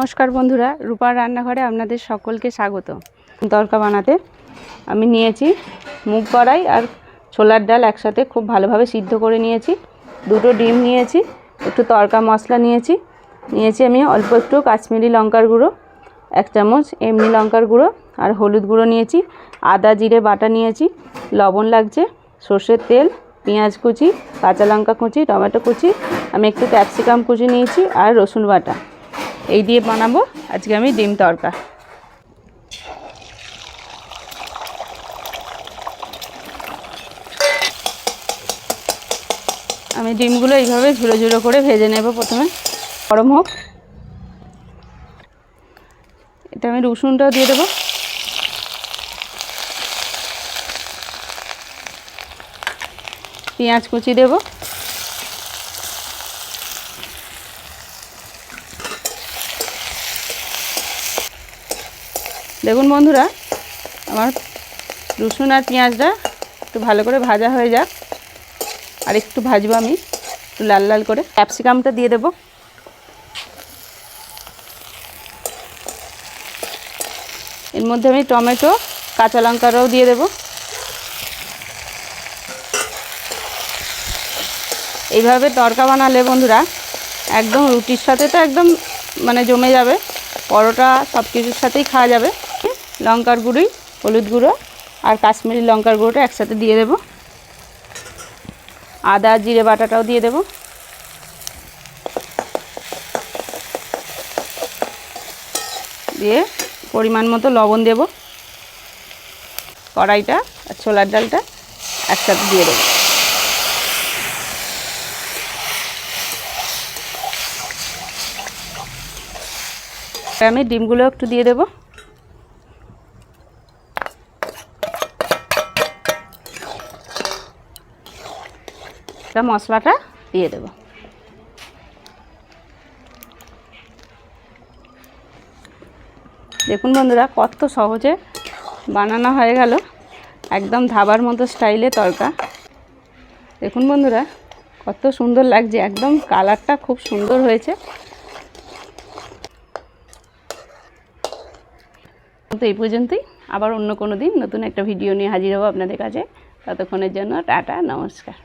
নমস্কার বন্ধুরা, রূপার রান্নাঘরে আপনাদের সকলকে স্বাগত। তরকা বানাতে আমি নিয়েছি মুগ কড়াই আর ছোলার ডাল একসাথে খুব ভালোভাবে সিদ্ধ করে নিয়েছি। দুটো ডিম নিয়েছি, একটু তরকা মশলা নিয়েছি আমি অল্প একটু কাশ্মীরি লঙ্কার গুঁড়ো, 1 চামচ এমনি লঙ্কার গুঁড়ো আর হলুদ গুঁড়ো নিয়েছি। আদা জিরে বাটা নিয়েছি, লবণ লাগছে, সর্ষের তেল, পেঁয়াজ কুচি, কাঁচা লঙ্কা কুচি, টমেটো কুচি, আমি একটু ক্যাপসিকাম কুচি নিয়েছি আর রসুন বাটা। এই দিয়ে বানাবো আজকে আমি ডিম তরকা। আমি ডিমগুলো এইভাবে ঝুড়ো ঝুড়ো করে ভেজে নেব। প্রথমে গরম হোক, এটা আমি রসুনটাও দিয়ে দেবো, পেঁয়াজ কুচি দেব, দেখুন বন্ধুরা আমার রসুন আর পেঁয়াজটা একটু ভালো করে ভাজা হয়ে যাক, আর একটু ভাজবো আমি একটু লাল লাল করে। ক্যাপসিকামটা দিয়ে দেব, এর মধ্যে আমি টমেটো কাঁচা লঙ্কাটাও দিয়ে দেব। এইভাবে তরকা বানালে বন্ধুরা একদম রুটির সাথে তো একদম জমে যাবে, পরোটা সব কিছুর সাথেই খাওয়া যাবে। লঙ্কার গুঁড়ি, হলুদ গুঁড়ো আর কাশ্মীরি লঙ্কার গুঁড়োটা একসাথে দিয়ে দেব। আদা জিরে বাটাটাও দিয়ে দেব। দিয়ে পরিমাণ মতো লবণ দেব। কড়াইটা আর ছোলার ডালটা একসাথে দিয়ে দেব। আমি ডিমগুলো একটু দিয়ে দেব। মশলাটা দিয়ে দেব। দেখুন বন্ধুরা কত সহজে বানানো হয়ে গেল, একদম ধাবার মতো স্টাইলে তরকা। দেখুন বন্ধুরা কত সুন্দর লাগছে, একদম কালারটা খুব সুন্দর হয়েছে। তো এই পর্যন্তই, আবার অন্য কোনো দিন নতুন একটা ভিডিও নিয়ে হাজির হব আপনাদের কাছে। ততক্ষণের জন্য টাটা, নমস্কার।